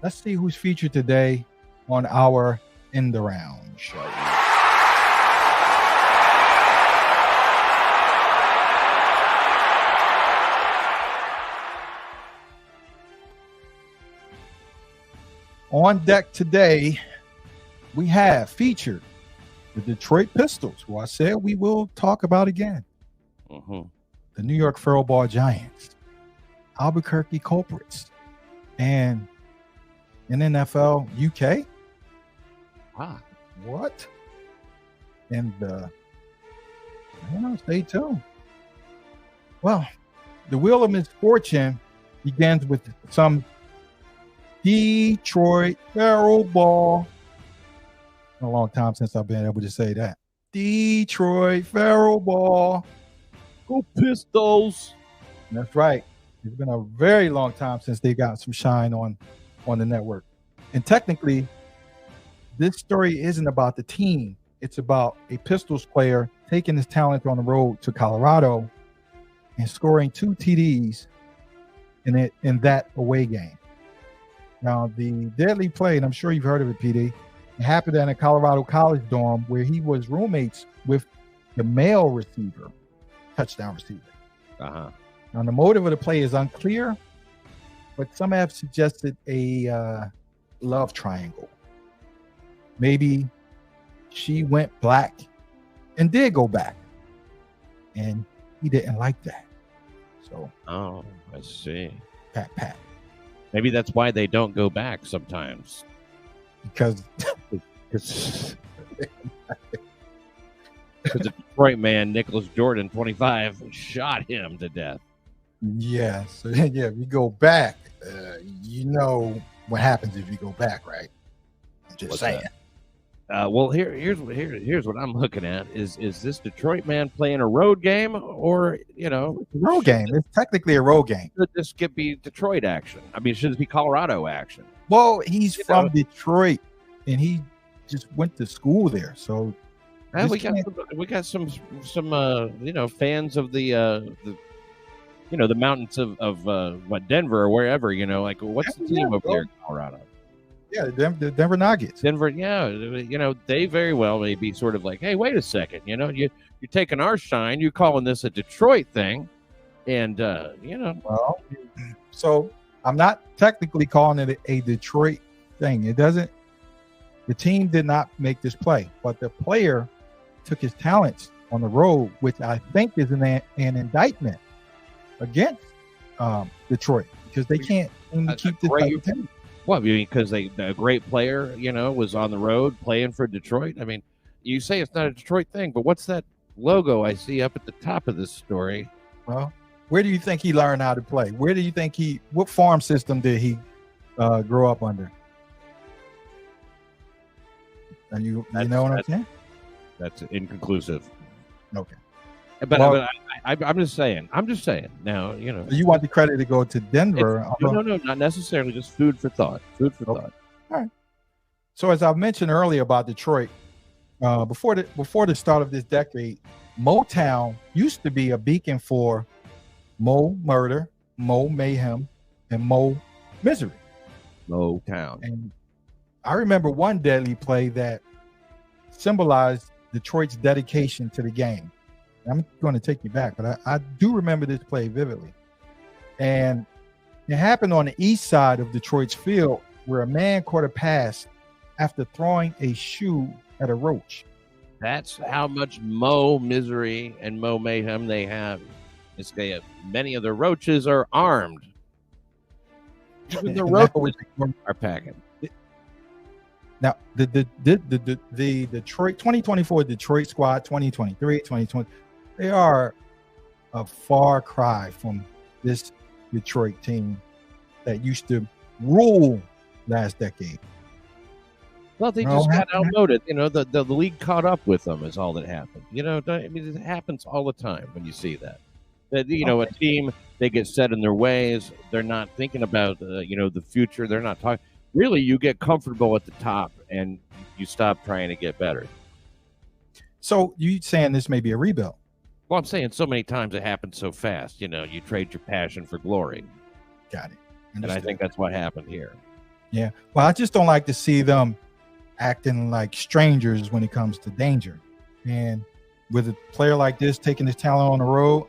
Let's see who's featured today on our In the Round show. On deck today, we have featured the Detroit Pistols, who I said we will talk about again. The New York Feralball Giants, Albuquerque Culprits, and NNFL UK. What? And I don't know, stay tuned. Well, the wheel of misfortune begins with some Detroit Feralball. A long time since I've been able to say that. Detroit Feralball. Go Pistols. That's right. It's been a very long time since they got some shine on the network. And technically, this story isn't about the team. It's about a Pistols player taking his talent on the road to Colorado and scoring 2 TDs in that away game. Now, the deadly play, and I'm sure you've heard of it, PD, it happened in a Colorado college dorm where he was roommates with the male receiver, touchdown receiver. Now, the motive of the play is unclear, but some have suggested a love triangle. Maybe she went black and did go back, and he didn't like that. So, I see. Pat. Maybe that's why they don't go back sometimes. Because the Detroit man, Nicholas Jordan, 25, shot him to death. Yeah. So, yeah, if you go back, you know what happens if you go back, right? I'm just saying. Well, here's what I'm looking at. Is this Detroit man playing a road game, or road game? It's technically a road game. Should this be Detroit action? I mean, should this be Colorado action? Well, he's from Detroit, and he just went to school there. So we got some fans of the mountains of Denver or wherever. What's the team over there in Colorado? Yeah, the Denver Nuggets. Denver, they very well may be sort of like, hey, wait a second, you're taking our shine, you're calling this a Detroit thing, and Well, so I'm not technically calling it a Detroit thing. It doesn't. The team did not make this play, but the player took his talents on the road, which I think is an indictment against Detroit, because they can't keep this type of team. Well, because a great player, was on the road playing for Detroit. I mean, you say it's not a Detroit thing, but what's that logo I see up at the top of this story? Well, where do you think he learned how to play? Where do you think what farm system did he grow up under? And you know what I'm saying? That's inconclusive. Okay. But I'm just saying. Now, You want the credit to go to Denver? No, not necessarily. Just food for thought. Thought. All right. So as I mentioned earlier about Detroit, before the start of this decade, Motown used to be a beacon for Mo murder, Mo mayhem, and Mo misery. Motown. And I remember one deadly play that symbolized Detroit's dedication to the game. I'm going to take you back, but I do remember this play vividly. And it happened on the east side of Detroit's field, where a man caught a pass after throwing a shoe at a roach. That's how much Mo misery and Mo mayhem they have. Many of the roaches are armed. Even the roaches are packing. Now, the Detroit 2024 Detroit squad, 2023, 2020, they are a far cry from this Detroit team that used to rule last decade. Well, they just got outmoded. The league caught up with them is all that happened. It happens all the time when you see that. A team, they get set in their ways. They're not thinking about, the future. They're not talking. Really, you get comfortable at the top and you stop trying to get better. So you saying this may be a rebuild? Well, I'm saying so many times it happens so fast. You trade your passion for glory. Got it. Understood. And I think that's what happened here. Yeah. Well, I just don't like to see them acting like strangers when it comes to danger. And with a player like this taking his talent on the road,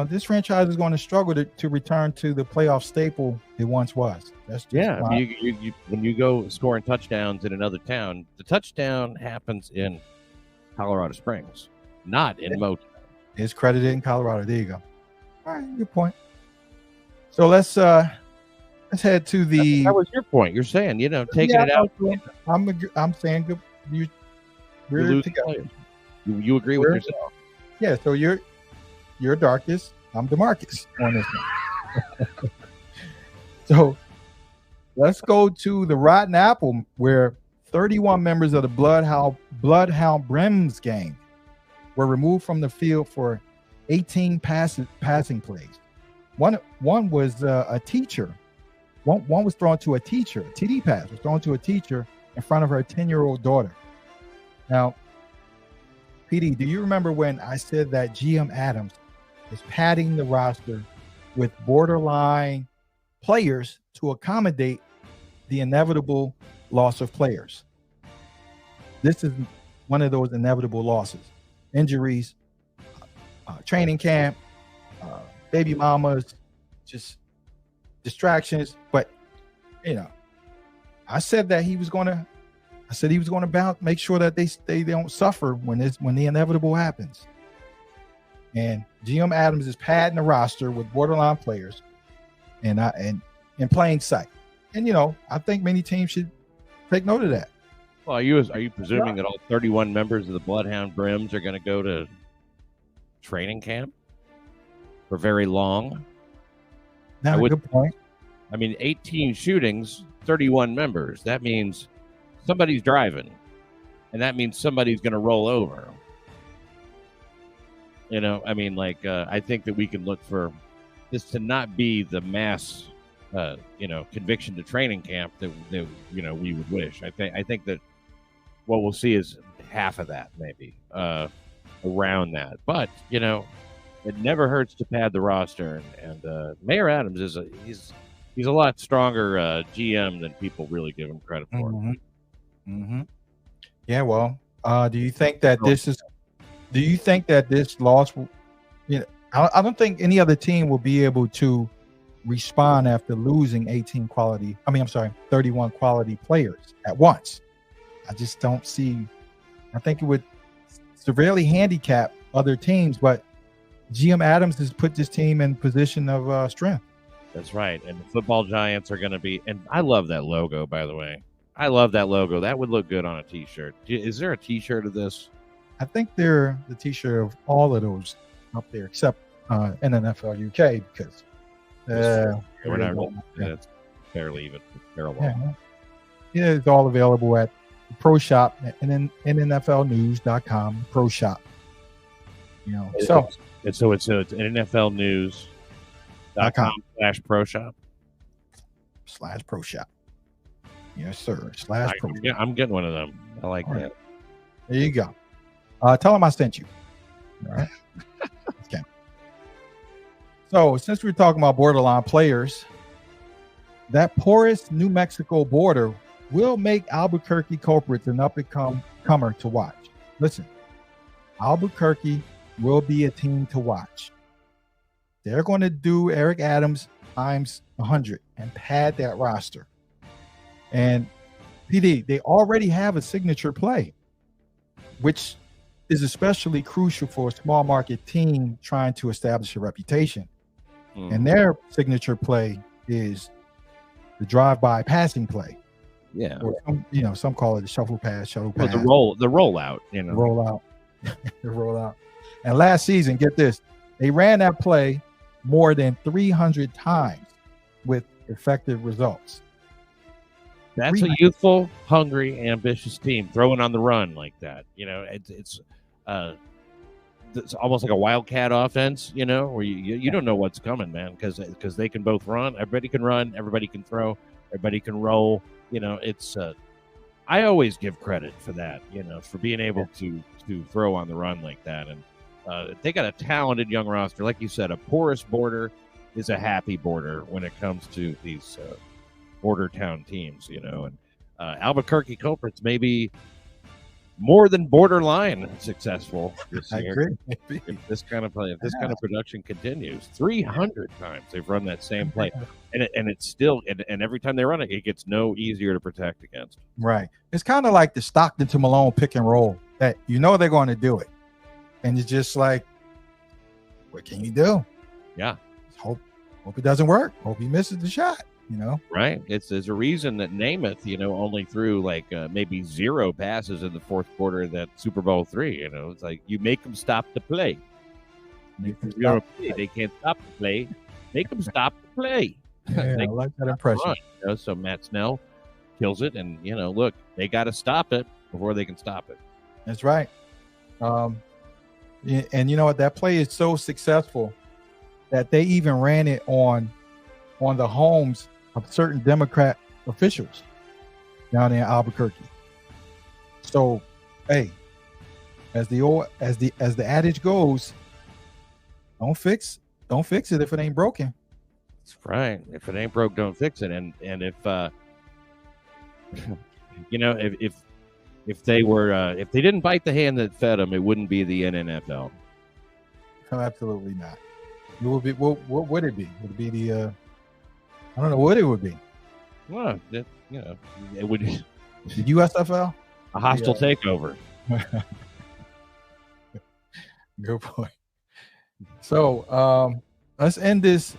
this franchise is going to struggle to return to the playoff staple it once was. That's just I mean, you when you go scoring touchdowns in another town, the touchdown happens in Colorado Springs, not in Motown. It's credited in Colorado. There you go. All right, good point. So let's head to the. That was your point. You're saying, taking it out. I'm saying good. We're together. You agree with yourself. Yeah. So you're darkest. I'm DeMarcus on this one. So let's go to the Rotten Apple, where 31 members of the Bloodhound Brims gang were removed from the field for 18 passing plays. One was a teacher. One was thrown to a teacher. A TD pass was thrown to a teacher in front of her 10-year-old daughter. Now, PD, do you remember when I said that GM Adams is padding the roster with borderline players to accommodate the inevitable loss of players? This is one of those inevitable losses. Injuries, training camp, baby mamas, just distractions. But I said that he was going to make sure that they don't suffer when the inevitable happens. And GM Adams is padding the roster with borderline players, and in plain sight. And I think many teams should take note of that. Well, are you presuming that all 31 members of the Bloodhound Brims are going to go to training camp for very long? Good point. I mean, 18 shootings, 31 members. That means somebody's driving, and that means somebody's going to roll over. I think that we can look for this to not be the mass, conviction to training camp that we would wish. I think that what we'll see is half of that, maybe around that. But it never hurts to pad the roster, and Mayor Adams he's a lot stronger GM than people really give him credit for. Mm-hmm. Yeah. Well, do you think that this loss? I don't think any other team will be able to respond after losing 31 quality players at once. I just don't see. I think it would severely handicap other teams, but GM Adams has put this team in position of strength. That's right. And the football giants are going to be, and I love that logo, by the way. I love that logo. That would look good on a t-shirt. Is there a t-shirt of this? I think they're the t-shirt of all of those up there, except NNFL UK, because we're not really, it's fairly even. Feralball. Yeah, it's all available at the Pro Shop and then NNFLnews.com Pro Shop. So it's NNFL News.com/Pro Shop. /Pro Shop. Yes, sir. /Pro Shop. I'm getting one of them. I like that. Right. There you go. Tell them I sent you. All right. Okay. So since we're talking about borderline players, that porous New Mexico border will make Albuquerque Culprits an up-and-comer to watch. Listen, Albuquerque will be a team to watch. They're going to do Eric Adams times 100 and pad that roster. And PD, they already have a signature play, which is especially crucial for a small market team trying to establish a reputation. And their signature play is the drive-by passing play. Yeah. Or some call it a shuttle pass. The rollout. The rollout. And last season, get this, they ran that play more than 300 times with effective results. That's a youthful, hungry, ambitious team throwing on the run like that. It's almost like a wildcat offense, where you don't know what's coming, man, because they can both run. Everybody can run. Everybody can throw. Everybody can roll. It's I always give credit for that, for being able to throw on the run like that. And they got a talented young roster. Like you said, a porous border is a happy border when it comes to these border town teams, and Albuquerque Culprits maybe more than borderline successful this year. I agree. If this kind of production continues, 300 times they've run that same play, and it's still and every time they run it, it gets no easier to protect against. Right. It's kind of like the Stockton to Malone pick and roll that they're going to do it, and it's just like, what can you do? Yeah. Hope it doesn't work. Hope he misses the shot. Right. There's a reason that Namath, only threw like maybe 0 passes in the fourth quarter of that Super Bowl III. It's like you make them stop the play. They can't stop the play. Make them stop the play. Yeah, I like that impression. Run, so Matt Snell kills it, and look, they got to stop it before they can stop it. That's right. And you know what? That play is so successful that they even ran it on the homes of certain Democrat officials down in Albuquerque. So, hey, as the adage goes, don't fix it if it ain't broken. That's right. If it ain't broke, don't fix it. And if if they didn't bite the hand that fed them, it wouldn't be the NNFL. No, absolutely not. It would be. What would it be? Would it be the? I don't know what it would be. Well, it would. The USFL? A hostile takeover. Good point. So let's end this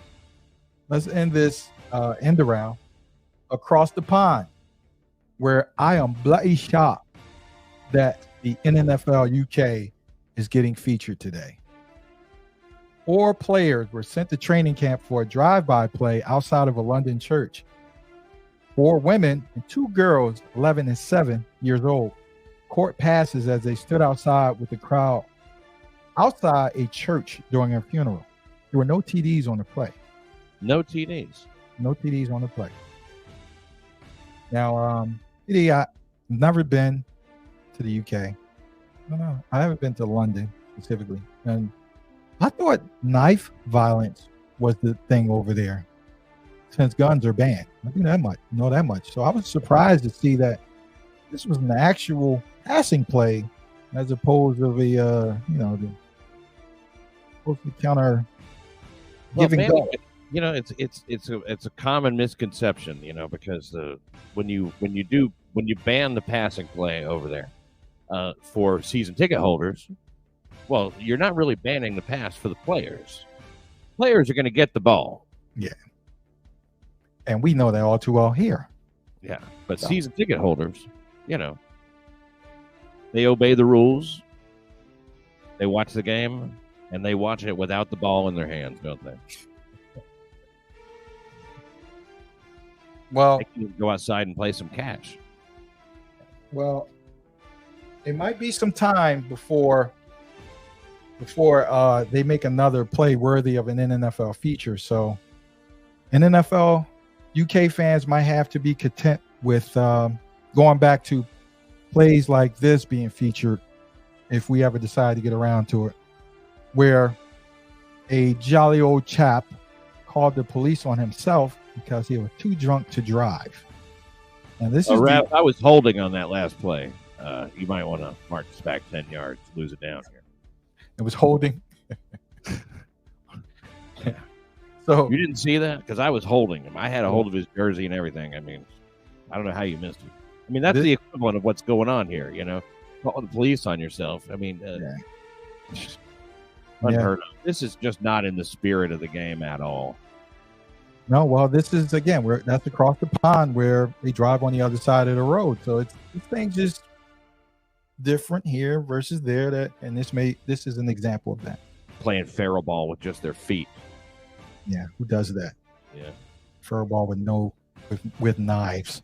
end around across the pond, where I am bloody shocked that the NNFL UK is getting featured today. 4 players were sent to training camp for a drive-by play outside of a London church. 4 women and 2 girls, 11 and 7 years old, caught passes as they stood outside with the crowd outside a church during a funeral. There were no TDs on the play. No TDs. No TDs on the play. Now, I've never been to the UK. No, I haven't been to London specifically. And I thought knife violence was the thing over there, since guns are banned. I think that much. So I was surprised to see that this was an actual passing play, as opposed to the supposed to counter giving. It's a common misconception, because when you ban the passing play over there for season ticket holders. Well, you're not really banning the pass for the players. Players are going to get the ball. Yeah. And we know that all too well here. Yeah. But season ticket holders, they obey the rules. They watch the game, and they watch it without the ball in their hands, don't they? Well, they can go outside and play some cash. Well, it might be some time before they make another play worthy of an NNFL feature. So NNFL UK fans might have to be content with going back to plays like this being featured if we ever decide to get around to it, where a jolly old chap called the police on himself because he was too drunk to drive. And this is I was holding on that last play. You might want to march this back 10 yards, lose it down here. It was holding. Yeah. So you didn't see that? Because I was holding him. I had a hold of his jersey and everything. I mean, I don't know how you missed it. I mean, that's the equivalent of what's going on here, calling the police on yourself. I mean, unheard of. This is just not in the spirit of the game at all. No, well, this is that's across the pond where they drive on the other side of the road. So this thing's just different here versus there. This is an example of that. Playing Feralball with just their feet. Yeah, who does that? Yeah, Feralball with knives.